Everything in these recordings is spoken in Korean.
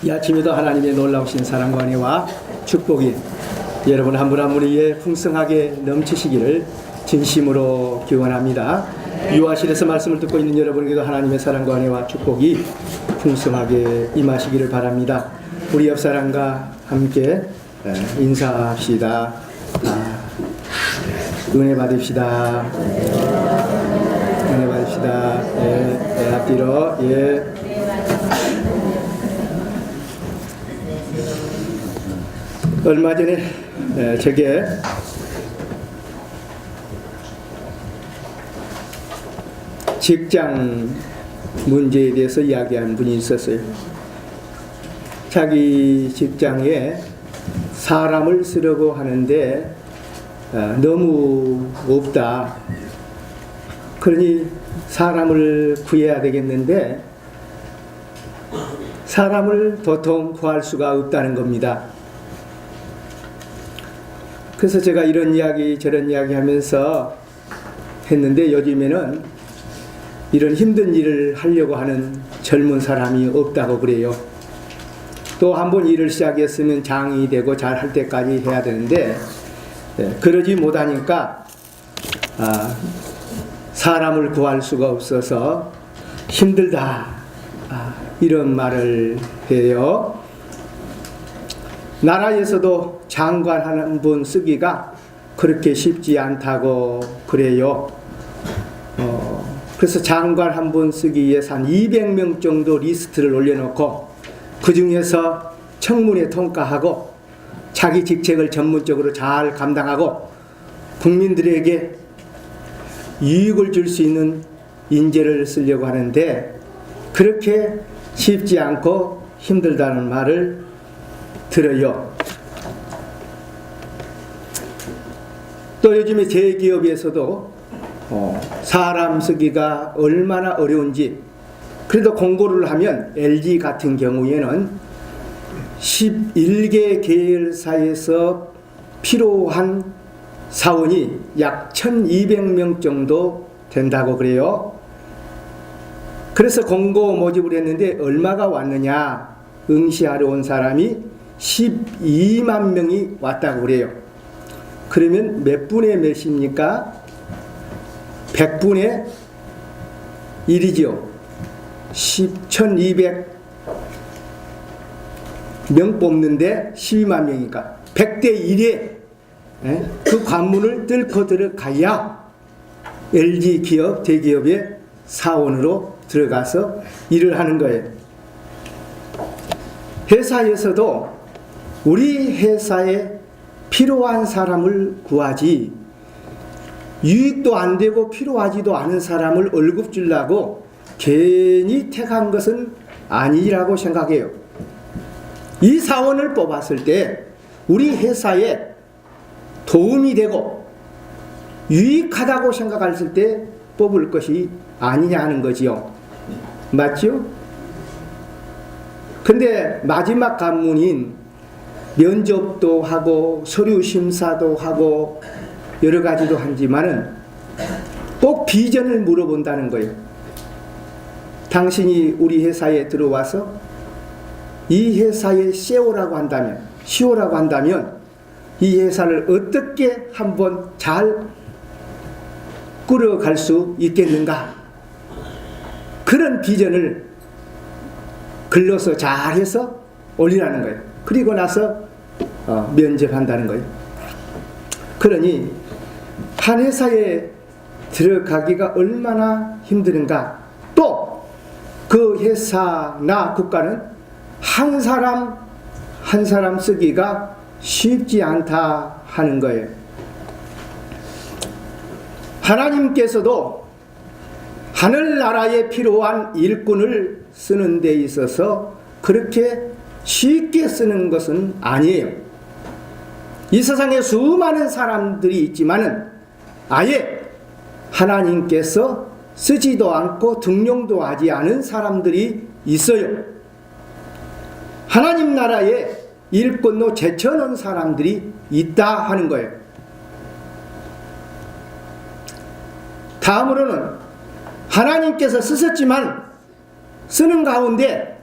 이 아침에도 하나님의 놀라우신 사랑과 은혜와 축복이 여러분 한 분 한 분 위에 풍성하게 넘치시기를 진심으로 기원합니다. 유아실에서 말씀을 듣고 있는 여러분에게도 하나님의 사랑과 은혜와 축복이 풍성하게 임하시기를 바랍니다. 우리 옆 사람과 함께 인사합시다. 은혜 받읍시다. 은혜 받읍시다. 앞뒤로 얼마 전에 제게 직장 문제에 대해서 이야기한 분이 있었어요. 자기 직장에 사람을 쓰려고 하는데 너무 없다. 그러니 사람을 구해야 되겠는데 사람을 도통 구할 수가 없다는 겁니다. 그래서 제가 이런 이야기 저런 이야기 하면서 했는데 요즘에는 이런 힘든 일을 하려고 하는 젊은 사람이 없다고 그래요. 또 한 번 일을 시작했으면 장이 되고 잘 할 때까지 해야 되는데 그러지 못하니까 사람을 구할 수가 없어서 힘들다 이런 말을 해요. 나라에서도 장관 한 분 쓰기가 그렇게 쉽지 않다고 그래요. 그래서 장관 한 분 쓰기 위해서 한 200명 정도 리스트를 올려놓고 그 중에서 청문회 통과하고 자기 직책을 전문적으로 잘 감당하고 국민들에게 이익을 줄 수 있는 인재를 쓰려고 하는데 그렇게 쉽지 않고 힘들다는 말을 들어요. 또 요즘에 대기업에서도 사람 쓰기가 얼마나 어려운지, 그래도 공고를 하면 LG 같은 경우에는 11개 계열사에서 필요한 사원이 약 1200명 정도 된다고 그래요. 그래서 공고 모집을 했는데 얼마가 왔느냐, 응시하러 온 사람이 12만 명이 왔다고 그래요. 그러면 몇 분의 몇입니까? 100분의 1이죠. 1200명 뽑는데 12만 명이니까 100대 1에 그 관문을 뚫고 들어가야 LG 기업, 대기업의 사원으로 들어가서 일을 하는 거예요. 회사에서도 우리 회사에 필요한 사람을 구하지 유익도 안 되고 필요하지도 않은 사람을 월급 주려고 괜히 택한 것은 아니라고 생각해요. 이 사원을 뽑았을 때 우리 회사에 도움이 되고 유익하다고 생각했을 때 뽑을 것이 아니냐 하는 거지요. 맞죠? 근데 마지막 관문인 면접도 하고 서류 심사도 하고 여러 가지도 하지만은 꼭 비전을 물어본다는 거예요. 당신이 우리 회사에 들어와서 이 회사의 CEO라고 한다면 이 회사를 어떻게 한번 잘 끌어갈 수 있겠는가? 그런 비전을 글러서 잘해서 올리라는 거예요. 그리고 나서 면접한다는 거예요. 그러니 한 회사에 들어가기가 얼마나 힘드는가. 또 그 회사나 국가는 한 사람 쓰기가 쉽지 않다 하는 거예요. 하나님께서도 하늘나라에 필요한 일꾼을 쓰는 데 있어서 그렇게 쉽게 쓰는 것은 아니에요. 이 세상에 수많은 사람들이 있지만은 아예 하나님께서 쓰지도 않고 등용도 하지 않은 사람들이 있어요. 하나님 나라에 일꾼로 제쳐놓은 사람들이 있다 하는 거예요. 다음으로는 하나님께서 쓰셨지만 쓰는 가운데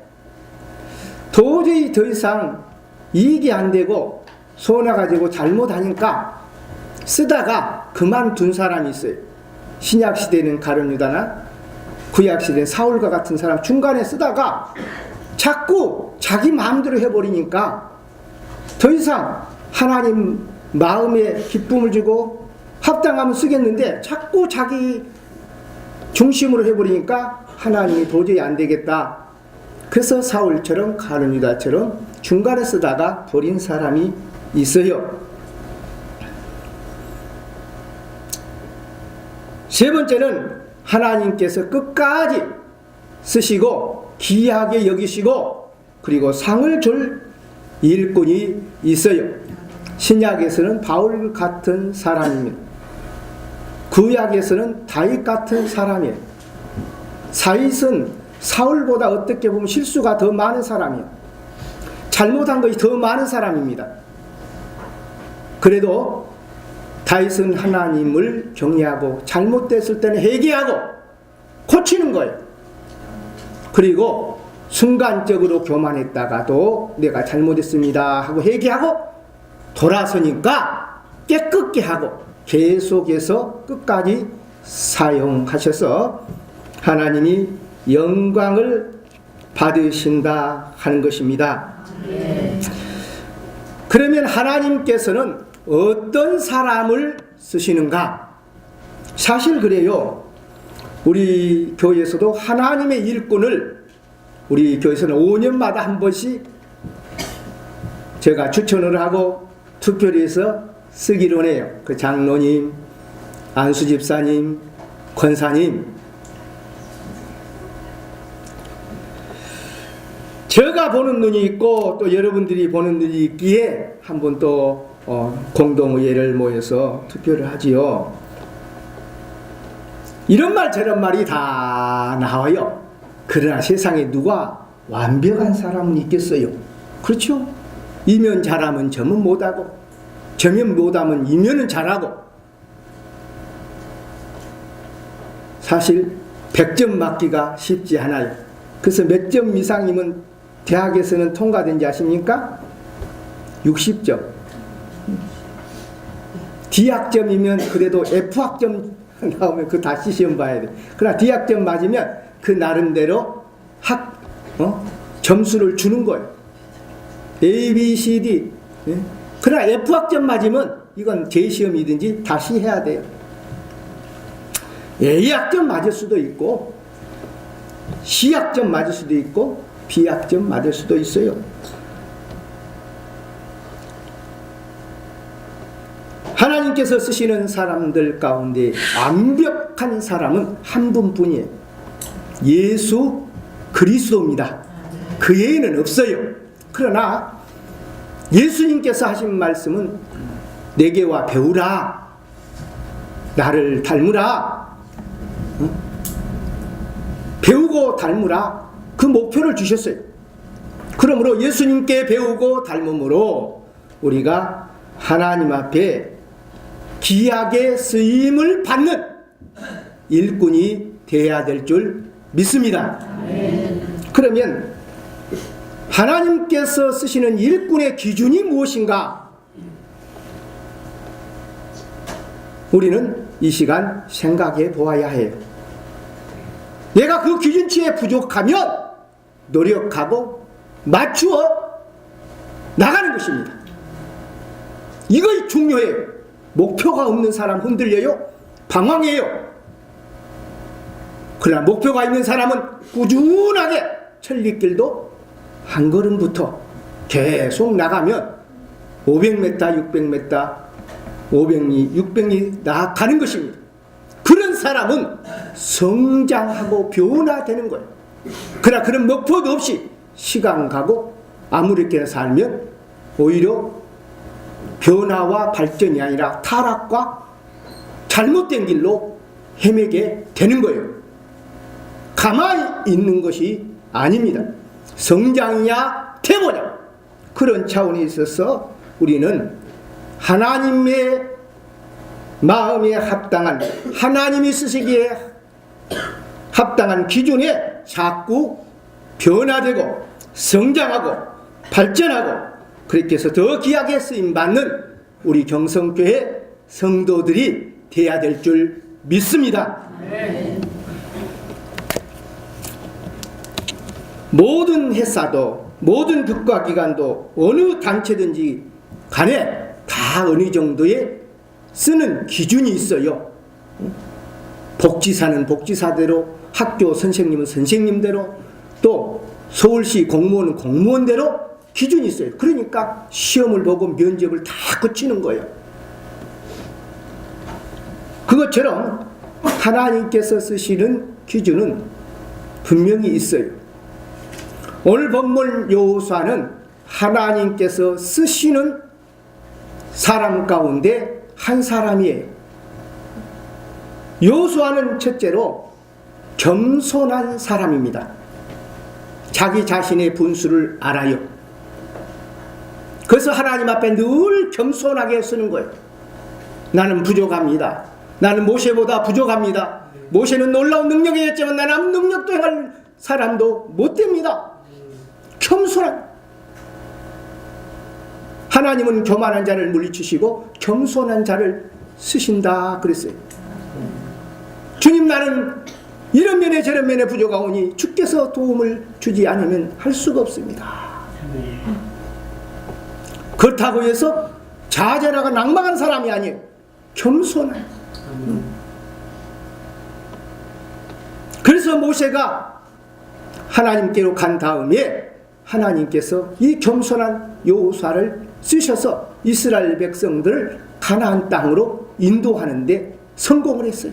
도저히 더 이상 이익이 안 되고 손해가 되고 잘못하니까 쓰다가 그만둔 사람이 있어요. 신약시대는 가룟 유다나 구약시대는 사울과 같은 사람 중간에 쓰다가 자꾸 자기 마음대로 해버리니까 더 이상 하나님 마음에 기쁨을 주고 합당하면 쓰겠는데 자꾸 자기 중심으로 해버리니까 하나님이 도저히 안 되겠다. 그래서 사울처럼 가룟 유다처럼 중간에 쓰다가 버린 사람이 있어요. 세 번째는 하나님께서 끝까지 쓰시고 귀하게 여기시고 그리고 상을 줄 일꾼이 있어요. 신약에서는 바울 같은 사람입니다. 구약에서는 다윗 같은 사람이에요. 다윗은 사울보다 어떻게 보면 실수가 더 많은 사람이에요. 잘못한 것이 더 많은 사람입니다. 그래도 다윗은 하나님을 경외하고 잘못됐을 때는 회개하고 고치는 거예요. 그리고 순간적으로 교만했다가도 내가 잘못했습니다 하고 회개하고 돌아서니까 깨끗게 하고 계속해서 끝까지 사용하셔서 하나님이 영광을 받으신다 하는 것입니다. 그러면 하나님께서는 어떤 사람을 쓰시는가? 사실 그래요. 우리 교회에서도 하나님의 일꾼을 우리 교회에서는 5년마다 한 번씩 제가 추천을 하고 투표를 해서 쓰기로 해요. 그 장로님, 안수집사님, 권사님. 제가 보는 눈이 있고 또 여러분들이 보는 눈이 있기에 한번 또 공동의회를 모여서 투표를 하지요. 이런 말 저런 말이 다 나와요. 그러나 세상에 누가 완벽한 사람은 있겠어요? 그렇죠? 이면 잘하면 저면 못하고 저면 못하면 이면은 잘하고 사실 100점 맞기가 쉽지 않아요. 그래서 몇 점 이상이면 대학에서는 통과된지 아십니까? 60점. D학점이면 그래도 F학점 나오면 그 다시 시험 봐야 돼. 그러나 D학점 맞으면 그 나름대로 점수를 주는 거예요. A, B, C, D. 그러나 F학점 맞으면 이건 재시험이든지 다시 해야 돼요. A학점 맞을 수도 있고 C학점 맞을 수도 있고 B학점 맞을 수도 있어요. 하나님께서 쓰시는 사람들 가운데 완벽한 사람은 한 분뿐이에요. 예수 그리스도입니다. 그 외에는 없어요. 그러나 예수님께서 하신 말씀은 내게와 배우라, 나를 닮으라, 배우고 닮으라, 그 목표를 주셨어요. 그러므로 예수님께 배우고 닮음으로 우리가 하나님 앞에 귀하게 쓰임을 받는 일꾼이 되어야 될 줄 믿습니다. 그러면 하나님께서 쓰시는 일꾼의 기준이 무엇인가? 우리는 이 시간 생각해 보아야 해요. 내가 그 기준치에 부족하면 노력하고 맞추어 나가는 것입니다. 이거 중요해요. 목표가 없는 사람 흔들려요. 방황해요. 그러나 목표가 있는 사람은 꾸준하게 천리길도 한 걸음부터 계속 나가면 500m, 600m, 500리, 600리 나아가는 것입니다. 그런 사람은 성장하고 변화되는 거예요. 그러나 그런 목표도 없이 시간 가고 아무렇게나 살면 오히려 변화와 발전이 아니라 타락과 잘못된 길로 헤매게 되는 거예요. 가만히 있는 것이 아닙니다. 성장이냐 퇴보냐 그런 차원에 있어서 우리는 하나님의 마음에 합당한 하나님이 쓰시기에 합당한 기준에 자꾸 변화되고 성장하고 발전하고 그렇게 해서 더 귀하게 쓰임받는 우리 경성교회 성도들이 돼야 될 줄 믿습니다. 모든 회사도 모든 국가기관도 어느 단체든지 간에 다 어느 정도의 쓰는 기준이 있어요. 복지사는 복지사대로, 학교 선생님은 선생님대로, 또 서울시 공무원은 공무원대로 기준이 있어요. 그러니까 시험을 보고 면접을 다 거치는 거예요. 그것처럼 하나님께서 쓰시는 기준은 분명히 있어요. 오늘 본문 여호수아는 하나님께서 쓰시는 사람 가운데 한 사람이에요. 여호수아는 첫째로 겸손한 사람입니다. 자기 자신의 분수를 알아요. 그래서 하나님 앞에 늘 겸손하게 쓰는 거예요. 나는 부족합니다. 나는 모세보다 부족합니다. 모세는 놀라운 능력이 있지만 나는 아무 능력도 행할 사람도 못 됩니다. 겸손한. 하나님은 교만한 자를 물리치시고 겸손한 자를 쓰신다 그랬어요. 주님, 나는 이런 면에 저런 면에 부족하오니 주께서 도움을 주지 않으면 할 수가 없습니다. 그렇다고 해서 자잘하고 낭망한 사람이 아니에요. 겸손한. 그래서 모세가 하나님께로 간 다음에 하나님께서 이 겸손한 여호수아를 쓰셔서 이스라엘 백성들을 가나안 땅으로 인도하는데 성공을 했어요.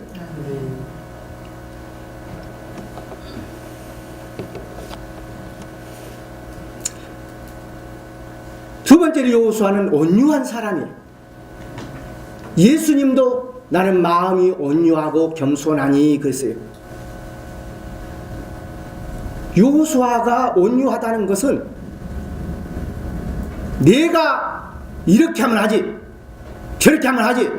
두 번째로 여호수아는 온유한 사람이에요. 예수님도 나는 마음이 온유하고 겸손하니 그랬어요. 여호수아가 온유하다는 것은 내가 이렇게 하면 하지 저렇게 하면 하지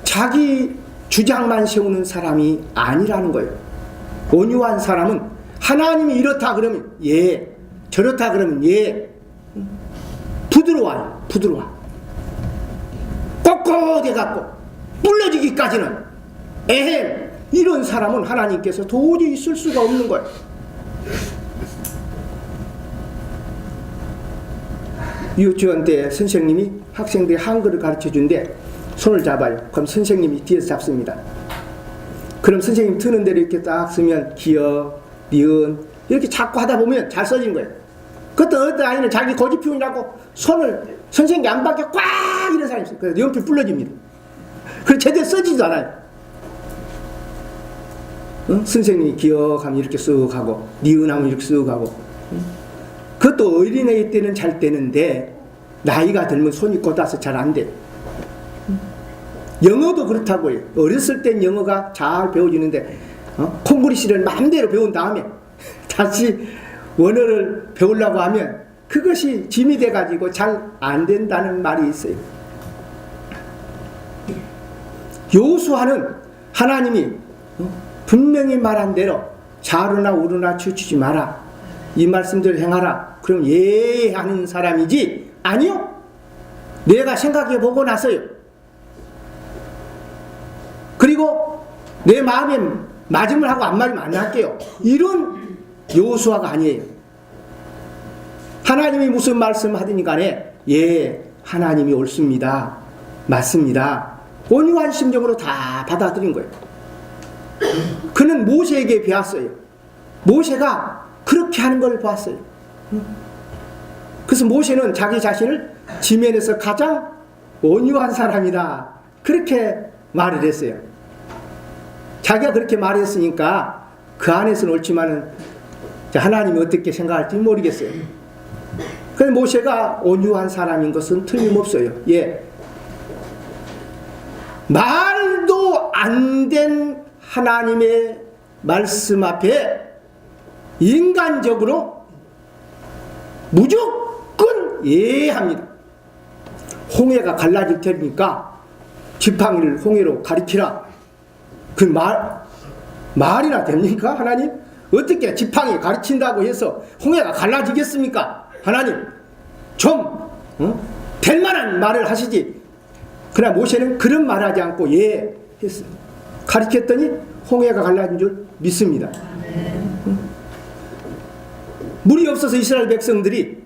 자기 주장만 세우는 사람이 아니라는 거예요. 온유한 사람은 하나님이 이렇다 그러면 예, 저렇다 그러면 예, 부드러워요. 부드러워. 꼿꼿해갖고 불러지기까지는 에헴, 이런 사람은 하나님께서 도저히 있을 수가 없는 거예요. 유치원 때 선생님이 학생들이 한글을 가르쳐준데 손을 잡아요. 그럼 선생님이 뒤에서 잡습니다. 그럼 선생님 트는 대로 이렇게 딱 쓰면 기역, 니은 이렇게 자꾸 하다 보면 잘 써진 거예요. 그때 어떤 아이는 자기 고집피우느라고 손을 선생님이 안 받게 꽉 이런 사람이 있어요. 그래서 연필 불러집니다. 그래서 제대로 써지지도 않아요. 선생님이 기억하면 이렇게 쓱 하고 니은하면 이렇게 쓱 하고 그것도 어린애 때는 잘 되는데 나이가 들면 손이 곧아서 잘 안 돼. 영어도 그렇다고 해요. 어렸을 땐 영어가 잘 배워지는데 콩글리시를 마음대로 배운 다음에 다시 원어를 배우려고 하면 그것이 짐이 돼가지고 잘 안 된다는 말이 있어요. 여호수아는 하나님이 분명히 말한 대로 좌로나 우로나 치우치지 마라, 이 말씀대로 행하라, 그럼 예 하는 사람이지 아니요, 내가 생각해 보고 나서요, 그리고 내 마음에 맞으면 하고 안 맞으면 안 할게요, 이런 여호수아가 아니에요. 하나님이 무슨 말씀하든지 간에 예, 하나님이 옳습니다, 맞습니다, 온유한 심정으로 다 받아들인 거예요. 그는 모세에게 배웠어요. 모세가 그렇게 하는 걸 봤어요. 그래서 모세는 자기 자신을 지면에서 가장 온유한 사람이다, 그렇게 말을 했어요. 자기가 그렇게 말했으니까 그 안에서는 옳지만은 하나님이 어떻게 생각할지 모르겠어요. 그래서 모세가 온유한 사람인 것은 틀림없어요. 예, 말도 안 된 하나님의 말씀 앞에 인간적으로 무조건 예합니다. 홍해가 갈라질 테니까 지팡이를 홍해로 가리키라. 그 말이나 됩니까? 하나님? 어떻게 지팡이 가르친다고 해서 홍해가 갈라지겠습니까? 하나님, 좀 될 만한 말을 하시지. 그러나 모세는 그런 말 하지 않고 예 했어. 가르쳤더니 홍해가 갈라진 줄 믿습니다. 물이 없어서 이스라엘 백성들이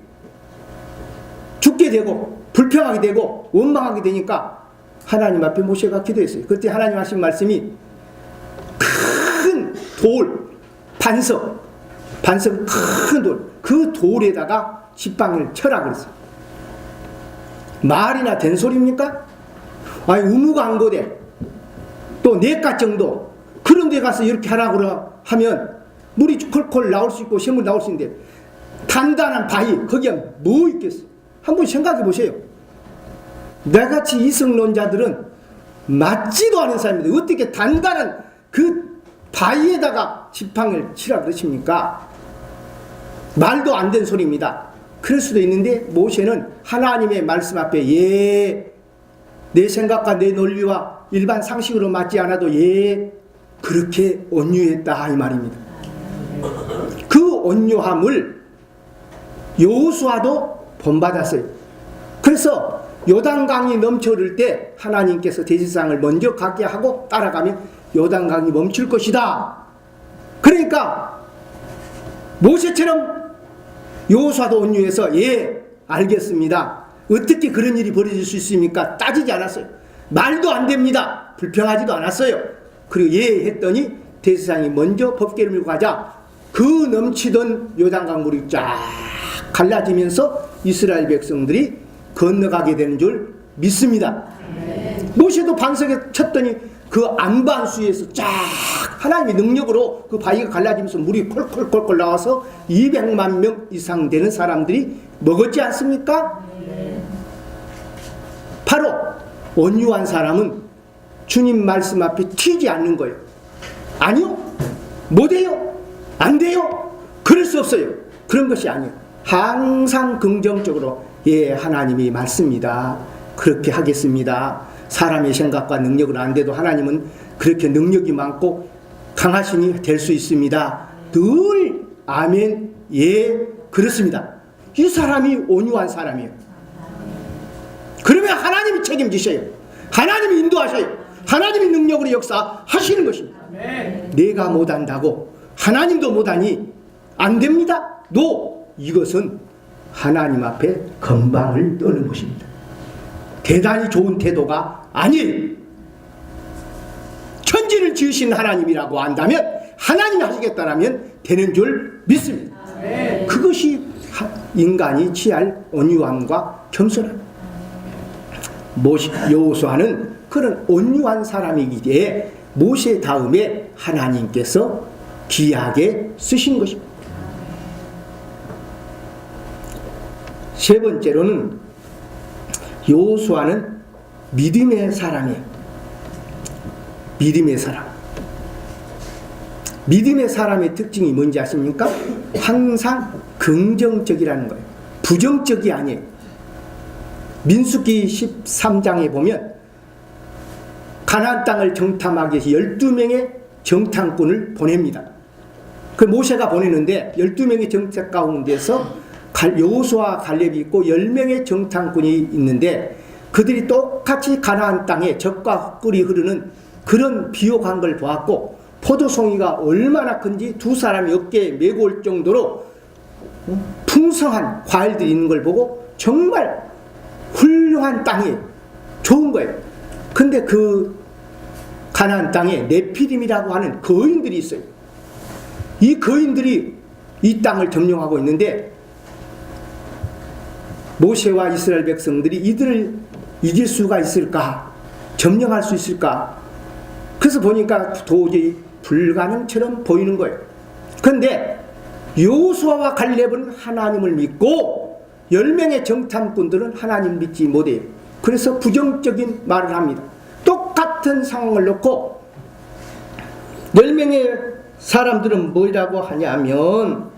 죽게 되고 불평하게 되고 원망하게 되니까 하나님 앞에 모세가 기도했어요. 그때 하나님 하신 말씀이 큰 돌, 반석 큰 돌, 그 돌에다가 지팡이를 쳐라 그랬어요. 말이나 된 소리입니까? 아니 우무광고대 또 4가 정도 그런 데 가서 이렇게 하라고 하면 물이 콜콜 나올 수 있고 샘물 나올 수 있는데 단단한 바위 거기에 뭐 있겠어? 한번 생각해 보세요. 나같이 이성론자들은 맞지도 않은 사람인데 어떻게 단단한 그 바위에다가 지팡이를 치라 그러십니까? 말도 안 된 소리입니다. 그럴 수도 있는데 모세는 하나님의 말씀 앞에 예, 내 생각과 내 논리와 일반 상식으로 맞지 않아도 예, 그렇게 온유했다 이 말입니다. 그 온유함을 여호수아도 본받았어요. 그래서 요단강이 넘쳐 흐를 때 하나님께서 대지상을 먼저 가게 하고 따라가면 요단강이 멈출 것이다. 그러니까 모세처럼 여호수아도 온유해서 예 알겠습니다. 어떻게 그런 일이 벌어질 수 있습니까? 따지지 않았어요. 말도 안 됩니다. 불평하지도 않았어요. 그리고 예 했더니 대지상이 먼저 법궤를 밀고 가자 그 넘치던 요단강 물이 쫙 갈라지면서 이스라엘 백성들이 건너가게 되는 줄 믿습니다. 모세도 반석에 쳤더니 그 안반수에서 쫙 하나님의 능력으로 그 바위가 갈라지면서 물이 콜콜콜콜 나와서 200만 명 이상 되는 사람들이 먹었지 않습니까? 바로 온유한 사람은 주님 말씀 앞에 튀지 않는 거예요. 아니요, 못해요, 안 돼요, 그럴 수 없어요. 그런 것이 아니에요. 항상 긍정적으로 예 하나님이 맞습니다. 그렇게 하겠습니다. 사람의 생각과 능력은 안 돼도 하나님은 그렇게 능력이 많고 강하시니 될 수 있습니다. 늘 아멘 예 그렇습니다. 이 사람이 온유한 사람이에요. 그러면 하나님이 책임지셔요. 하나님이 인도하셔요. 하나님이 능력으로 역사하시는 것입니다. 내가 못한다고 하나님도 못하니 안 됩니다. 이것은 하나님 앞에 건방을 떠는 것입니다. 대단히 좋은 태도가 아니에요. 천지를 지으신 하나님이라고 한다면 하나님이 하시겠다라면 되는 줄 믿습니다. 그것이 인간이 취할 온유함과 겸손함. 여호수아는 그런 온유한 사람이기에 모세 다음에 하나님께서 귀하게 쓰신 것입니다. 세 번째로는 여호수아는 믿음의 사람이에요. 믿음의 사람. 믿음의 사람의 특징이 뭔지 아십니까? 항상 긍정적이라는 거예요. 부정적이 아니에요. 민수기 13장에 보면 가나안 땅을 정탐하기 위해서 12명의 정탐꾼을 보냅니다. 그 모세가 보내는데 12명의 정탐 가운데서 여호수아 갈렙이 있고 10명의 정탐꾼이 있는데 그들이 똑같이 가나안 땅에 적과 꿀이 흐르는 그런 비옥한 걸 보았고 포도송이가 얼마나 큰지 두 사람이 어깨에 메고 올 정도로 풍성한 과일들이 있는 걸 보고 정말 훌륭한 땅이에요. 좋은 거예요. 근데 그 가나안 땅에 네피림이라고 하는 거인들이 있어요. 이 거인들이 이 땅을 점령하고 있는데 모세와 이스라엘 백성들이 이들을 이길 수가 있을까? 점령할 수 있을까? 그래서 보니까 도저히 불가능처럼 보이는 거예요. 그런데 여호수아와 갈렙은 하나님을 믿고 10명의 정탐꾼들은 하나님 믿지 못해요. 그래서 부정적인 말을 합니다. 똑같은 상황을 놓고 10명의 사람들은 뭐라고 하냐면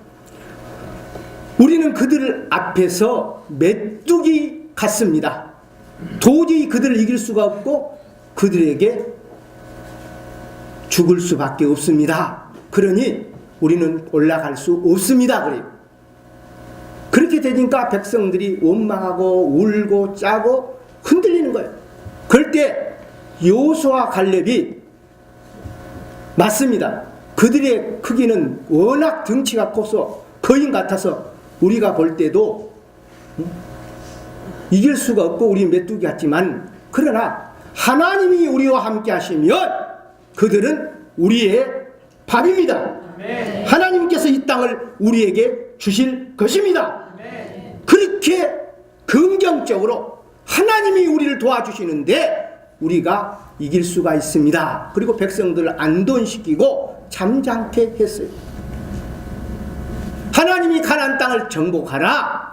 우리는 그들 앞에서 메뚜기 같습니다. 도저히 그들을 이길 수가 없고 그들에게 죽을 수밖에 없습니다. 그러니 우리는 올라갈 수 없습니다. 그래요. 그렇게 되니까 백성들이 원망하고 울고 짜고 흔들리는 거예요. 그럴 때 여호수아 갈렙이 맞습니다. 그들의 크기는 워낙 덩치가 커서 거인 같아서 우리가 볼 때도 이길 수가 없고 우리 메뚜기 같지만, 그러나 하나님이 우리와 함께 하시면 그들은 우리의 밥입니다. 하나님께서 이 땅을 우리에게 주실 것입니다. 그렇게 긍정적으로 하나님이 우리를 도와주시는데 우리가 이길 수가 있습니다. 그리고 백성들을 안돈시키고 잠잠케 했어요. 하나님이 가나안 땅을 정복하라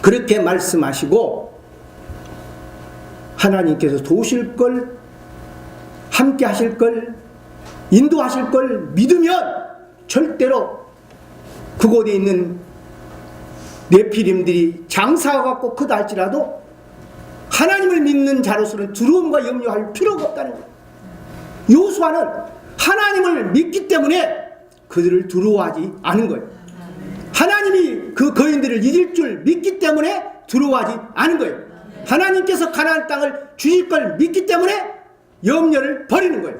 그렇게 말씀하시고, 하나님께서 도우실 걸, 함께 하실 걸, 인도하실 걸 믿으면 절대로 그곳에 있는 네피림들이 장사가 갖고 크다 할지라도 하나님을 믿는 자로서는 두려움과 염려할 필요가 없다는 거예요. 여호수아는 하나님을 믿기 때문에 그들을 두려워하지 않은 거예요. 하나님이 그 거인들을 이길 줄 믿기 때문에 두려워하지 않은 거예요. 하나님께서 가나안 땅을 주실 걸 믿기 때문에 염려를 버리는 거예요.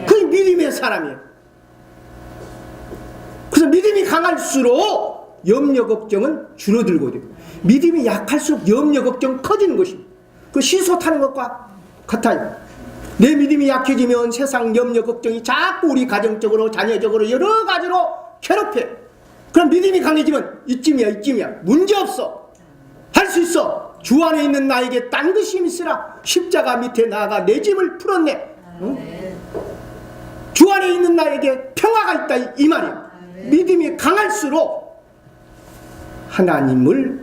그게 믿음의 사람이에요. 그래서 믿음이 강할수록 염려 걱정은 줄어들고 돼요. 믿음이 약할수록 염려 걱정 커지는 것입니다. 그 시소 타는 것과 같아요. 내 믿음이 약해지면 세상 염려 걱정이 자꾸 우리 가정적으로 자녀적으로 여러 가지로 괴롭혀. 그럼 믿음이 강해지면 이쯤이야 문제없어, 할 수 있어, 주 안에 있는 나에게 딴 것이 있으라, 십자가 밑에 나아가 내 짐을 풀었네. 응? 주 안에 있는 나에게 평화가 있다 이 말이야. 믿음이 강할수록 하나님을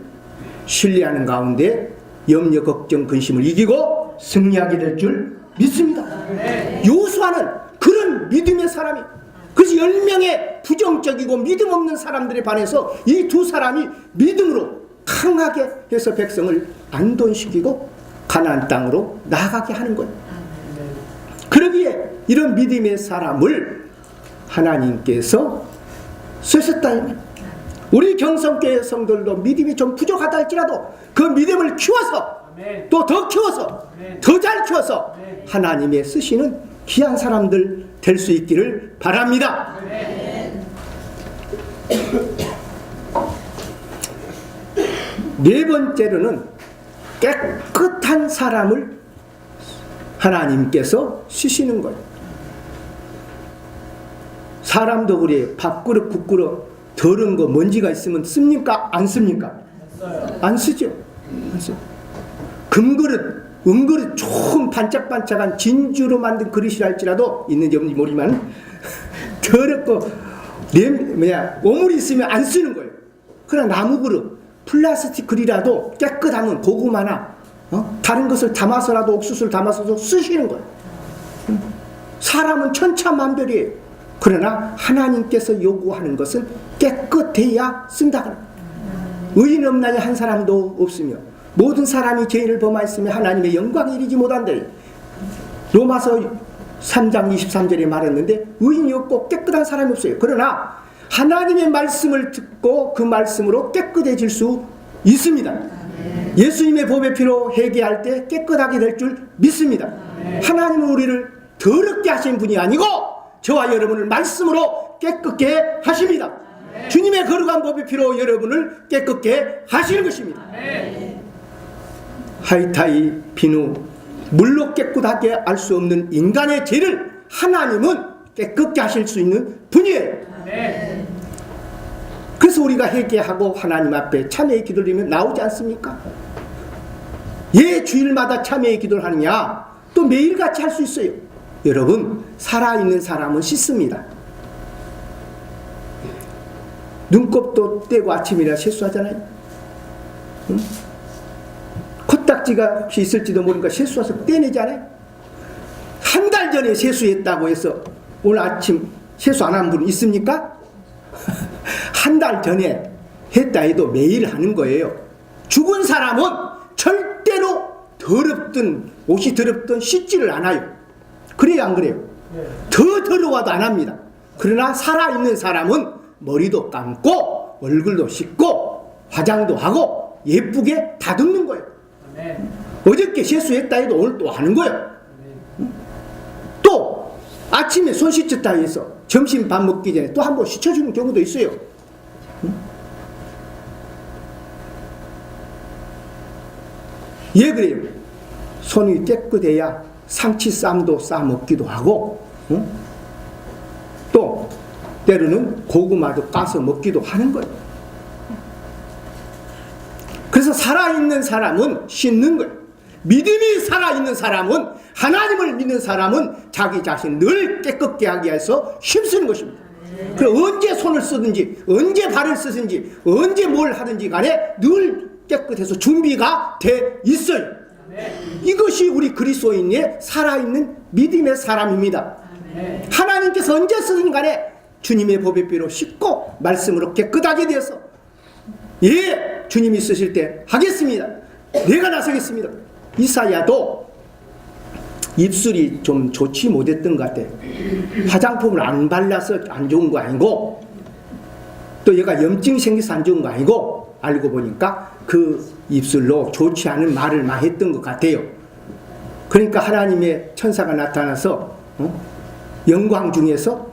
신뢰하는 가운데 염려 걱정 근심을 이기고 승리하게 될 줄 믿습니다. 여호수아는 그런 믿음의 사람이, 그래서 10명의 부정적이고 믿음 없는 사람들에 반해서 이 두 사람이 믿음으로 강하게 해서 백성을 안돈시키고 가나안 땅으로 나가게 하는 거예요. 그러기에 이런 믿음의 사람을 하나님께서 쓰셨다. 우리 경성교회 성도들도 믿음이 좀 부족하다 할지라도 그 믿음을 키워서 또 더 키워서 더 잘 키워서 하나님의 쓰시는 귀한 사람들 될 수 있기를 바랍니다. 네 번째로는 깨끗한 사람을 하나님께서 쓰시는 거예요. 사람도 그래요. 밥그릇, 국그릇 더러운 거 먼지가 있으면 씁니까? 안 씁니까? 안 쓰죠. 안 쓰죠. 금그릇, 은그릇 좋은 반짝반짝한 진주로 만든 그릇이라 할지라도 있는지 없는지 모르지만 더럽고 오물이 있으면 안 쓰는 거예요. 그러나 나무 그릇, 플라스틱 그릇이라도 깨끗하면 고구마나 다른 것을 담아서라도 옥수수를 담아서도 쓰시는 거예요. 사람은 천차만별이에요. 그러나 하나님께서 요구하는 것은 깨끗해야 쓴다. 의인 없나니 한 사람도 없으며 모든 사람이 죄인을 범하였으며 하나님의 영광에 이르지 못한다. 로마서 3장 23절에 말했는데 의인이 없고 깨끗한 사람이 없어요. 그러나 하나님의 말씀을 듣고 그 말씀으로 깨끗해질 수 있습니다. 예수님의 보배 피로 회개할 때 깨끗하게 될 줄 믿습니다. 하나님은 우리를 더럽게 하신 분이 아니고 저와 여러분을 말씀으로 깨끗게 하십니다. 주님의 거룩한 법의 피로 여러분을 깨끗게 하시는 것입니다. 하이타이 비누 물로 깨끗하게 알 수 없는 인간의 죄를 하나님은 깨끗게 하실 수 있는 분이에요. 그래서 우리가 회개하고 하나님 앞에 참회의 기도를 드리면 나오지 않습니까? 예, 주일마다 참회의 기도를 하느냐? 또 매일같이 할 수 있어요. 여러분, 살아있는 사람은 씻습니다. 눈곱도 떼고 아침이라 세수하잖아요. 응? 코딱지가 혹시 있을지도 모르니까 세수해서 떼내잖아요. 한 달 전에 세수했다고 해서 오늘 아침 세수 안 한 분 있습니까? 한 달 전에 했다 해도 매일 하는 거예요. 죽은 사람은 절대로 더럽든 옷이 더럽든 씻지를 않아요. 그래요, 안 그래요? 더 더러워도 안 합니다. 그러나 살아있는 사람은 머리도 감고 얼굴도 씻고 화장도 하고 예쁘게 다듬는 거예요. 어저께 세수했다 해도 오늘 또 하는 거예요. 또 아침에 손 씻었다 해서 점심 밥 먹기 전에 또 한 번 씻어주는 경우도 있어요. 예, 그래요. 손이 깨끗해야 상치쌈도 싸 먹기도 하고, 또 때로는 고구마도 까서 먹기도 하는 거예요. 그래서 살아있는 사람은 씻는 거예요. 믿음이 살아있는 사람은, 하나님을 믿는 사람은 자기 자신을 늘 깨끗게 하기 위해서 힘쓰는 것입니다. 그래서 언제 손을 쓰든지, 언제 발을 쓰든지, 언제 뭘 하든지 간에 늘 깨끗해서 준비가 돼 있어요. 이것이 우리 그리스도인의 살아있는 믿음의 사람입니다. 하나님께서 언제 쓰든 간에 주님의 법의 피로 씻고 말씀으로 깨끗하게 되어서, 예, 주님이 쓰실 때 하겠습니다. 내가 나서겠습니다. 이사야도 입술이 좀 좋지 못했던 것 같아요. 화장품을 안 발라서 안 좋은 거 아니고, 또 얘가 염증이 생겨서 안 좋은 거 아니고, 알고 보니까 그 입술로 좋지 않은 말을 많이 했던 것 같아요. 그러니까 하나님의 천사가 나타나서 영광 중에서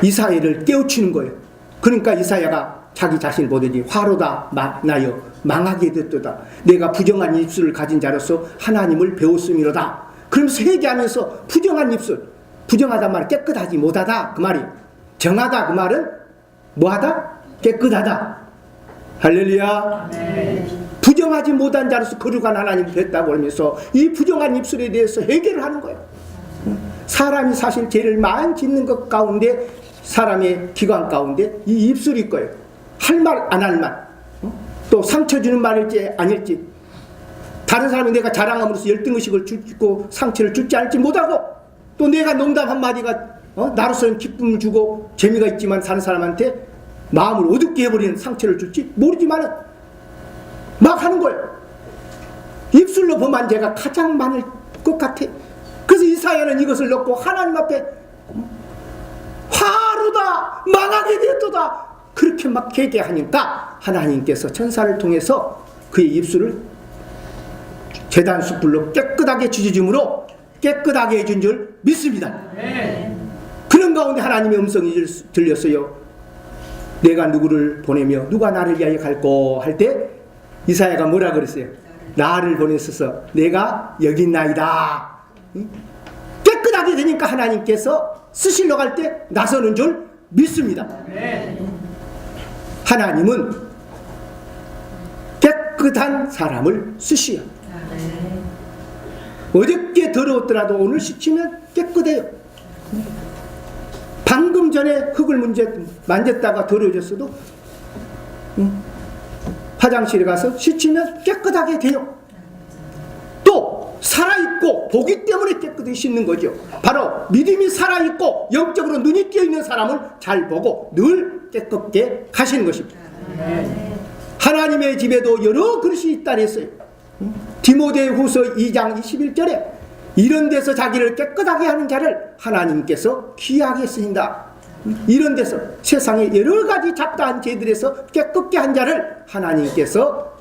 이사야를 깨우치는 거예요. 그러니까 이사야가 자기 자신을 보더니 화로다 나여 망하게 됐도다. 내가 부정한 입술을 가진 자로서 하나님을 배웠음이로다. 그러면서 회개하면서 부정한 입술, 부정하다 말은 깨끗하지 못하다 그 말이에요. 정하다 그 말은 뭐하다? 깨끗하다. 할렐루야. 부정하지 못한 자로서 거룩한 하나님을 뵀다고 하면서 이 부정한 입술에 대해서 해결을 하는 거예요. 사람이 사실 죄를 많이 짓는 것 가운데, 사람의 기관 가운데 이 입술일 거예요. 할 말 안 할 말, 또 상처 주는 말일지 아닐지, 다른 사람이 내가 자랑함으로써 열등의식을 주고 상처를 줄지 않을지 못하고, 또 내가 농담 한마디가 나로서는 기쁨을 주고 재미가 있지만 다른 사람한테 마음을 어둡게 해버리는 상처를 줄지 모르지만은 막 하는 거예요. 입술로 범한 죄가 가장 많을 것 같아. 그래서 이사야는 이것을 넣고 하나님 앞에 화로다 망하게 되었도다 그렇게 막 회개하니까 하나님께서 천사를 통해서 그의 입술을 제단 숯불로 깨끗하게 지져줌으로 깨끗하게 해준 줄 믿습니다. 그런 가운데 하나님의 음성이 들렸어요. 내가 누구를 보내며 누가 나를 위하여 갈꼬 할 때 이사야가 뭐라 그랬어요? 나를 보내셔서 내가 여기 있나이다. 깨끗하게 되니까 하나님께서 쓰시러 갈 때 나서는 줄 믿습니다. 하나님은 깨끗한 사람을 쓰시오. 어저께 더러웠더라도 오늘 씻으면 깨끗해요. 방금 전에 흙을 만졌다가 더러워졌어도 화장실에 가서 씻으면 깨끗하게 돼요. 또 살아있고 보기 때문에 깨끗하게 씻는 거죠. 바로 믿음이 살아있고 영적으로 눈이 띄어있는 사람을 잘 보고 늘 깨끗게 가시는 것입니다. 하나님의 집에도 여러 그릇이 있다 그랬어요. 디모데후서 2장 21절에 이런 데서 자기를 깨끗하게 하는 자를 하나님께서 귀하게 쓰신다. 이런 데서 세상의 여러 가지 잡다한 죄들에서 깨끗게 한 자를 하나님께서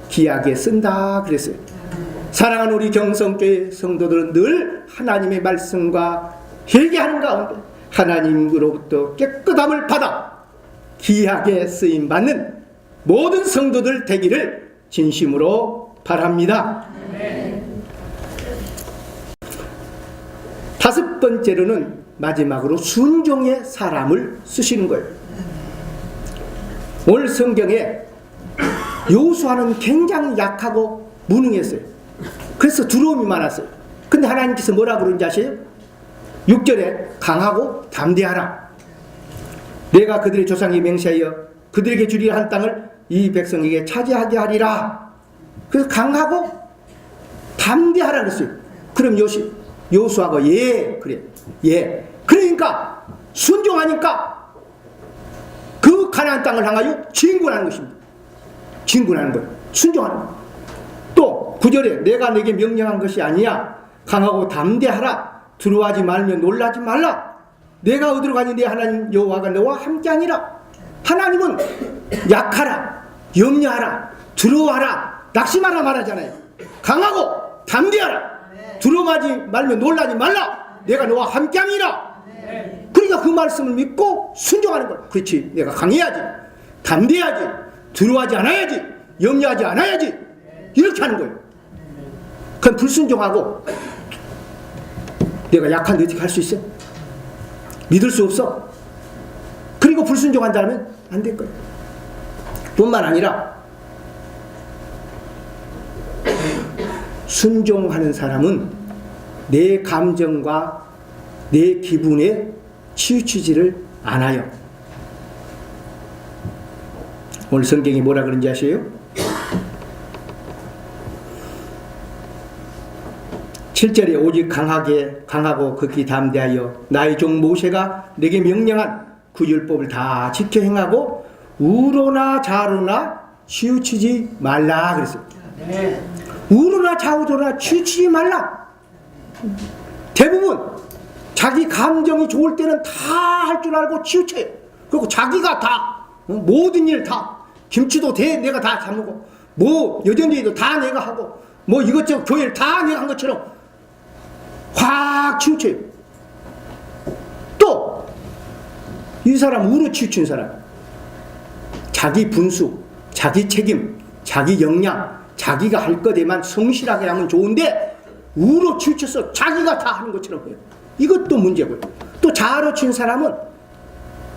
귀하게 쓴다 그랬어요. 사랑하는 우리 경성교회 성도들은 늘 하나님의 말씀과 회개하는 가운데 하나님으로부터 깨끗함을 받아 귀하게 쓰임받는 모든 성도들 되기를 진심으로 바랍니다. 다섯 번째로는 마지막으로 순종의 사람을 쓰시는 거예요. 오늘 성경에 여호수아는 굉장히 약하고 무능했어요. 그래서 두려움이 많았어요. 근데 하나님께서 뭐라 그러는지 아세요? 6절에 강하고 담대하라. 내가 그들의 조상에게 맹세하여 그들에게 주리라 한 땅을 이 백성에게 차지하게 하리라. 그래서 강하고 담대하라 그랬어요. 그럼 여호수아가 예 그래 예 그러니까 순종하니까 그 가나안 땅을 향하여 진군하는 것입니다. 진군하는 거예요. 순종하는 거예요. 또 9절에 내가 내게 명령한 것이 아니야. 강하고 담대하라. 두려워하지 말며 놀라지 말라. 내가 어디로 가니 내 하나님 여호와가 너와 함께하니라. 하나님은 약하라. 염려하라, 두려워하라, 낙심하라 말하잖아요. 강하고 담대하라. 두려워하지 말며 놀라지 말라. 내가 너와 함께하니라. 그러니까 그 말씀을 믿고 순종하는 거예요. 그렇지, 내가 강해야지, 담대해야지, 두려워하지 않아야지, 염려하지 않아야지, 이렇게 하는 거예요. 그럼 불순종하고 내가 약한데 어떻게 할 수 있어? 믿을 수 없어. 그리고 불순종한다면 안 될 거예요. 뿐만 아니라 순종하는 사람은 내 감정과 내 기분에 치우치지를 않아요. 오늘 성경이 뭐라 그런지 아세요? 7절에 오직 강하고 극히 담대하여 나의 종 모세가 내게 명령한 그 율법을 다 지켜 행하고 우로나 좌로나 치우치지 말라 그랬어요. 우로나 좌우로나 치우치지 말라. 대부분 자기 감정이 좋을 때는 다 할 줄 알고 치우쳐요. 그리고 자기가 다 모든 일 다 김치도 내가 다 담고 뭐 여전히도 다 내가 하고 뭐 이것저것 교회를 다 내가 한 것처럼 확 치우쳐요. 또 이 사람 우로 치우친 사람, 자기 분수, 자기 책임, 자기 역량, 자기가 할 것에만 성실하게 하면 좋은데 우로 치우쳐서 자기가 다 하는 것처럼 해요. 이것도 문제고요. 또 좌로 친 사람은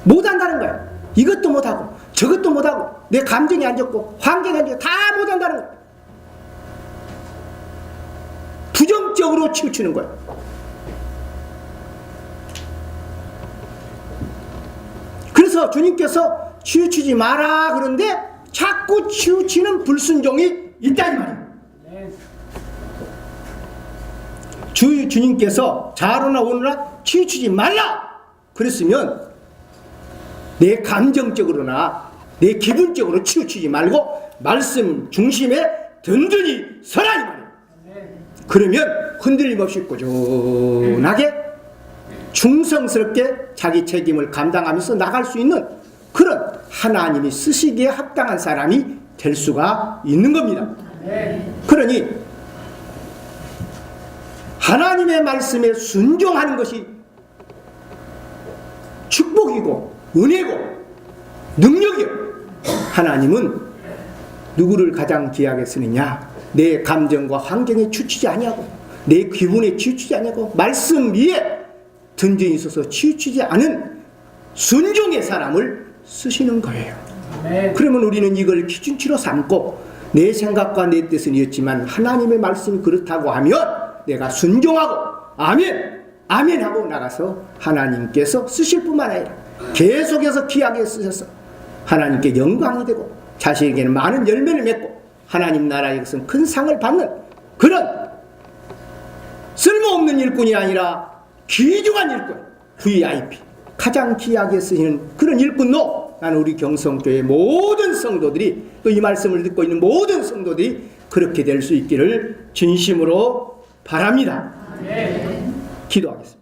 못한다는 거예요. 이것도 못하고 저것도 못하고 내 감정이 안 좋고 환경이 안 좋고 다 못한다는 거예요. 부정적으로 치우치는 거예요. 그래서 주님께서 치우치지 마라 그런데 자꾸 치우치는 불순종이 있다 이 말이에요. 주님께서 좌로나 우로나 치우치지 말라 그랬으면 내 감정적으로나 내 기분적으로 치우치지 말고 말씀 중심에 든든히 서라 이 말이에요. 그러면 흔들림 없이 꾸준하게 충성스럽게 자기 책임을 감당하면서 나갈 수 있는 그런 하나님이 쓰시기에 합당한 사람이 될 수가 있는 겁니다. 그러니 하나님의 말씀에 순종하는 것이 축복이고 은혜고 능력이요. 하나님은 누구를 가장 귀하게 쓰느냐? 내 감정과 환경에 치우치지 아니하고 내 기분에 치우치지 아니하고 말씀 위에 든든히 있어서 치우치지 않은 순종의 사람을 쓰시는 거예요. 그러면 우리는 이걸 기준치로 삼고 내 생각과 내 뜻은 이었지만 하나님의 말씀이 그렇다고 하면 내가 순종하고 아멘 아멘 하고 나가서 하나님께서 쓰실 뿐만 아니라 계속해서 귀하게 쓰셔서 하나님께 영광이 되고 자신에게는 많은 열매를 맺고 하나님 나라의 것은 큰 상을 받는 그런 쓸모없는 일꾼이 아니라 귀중한 일꾼, VIP, 가장 귀하게 쓰시는 그런 일꾼로 나는 우리 경성교회 모든 성도들이 또 이 말씀을 듣고 있는 모든 성도들이 그렇게 될 수 있기를 진심으로 바랍니다. 기도하겠습니다.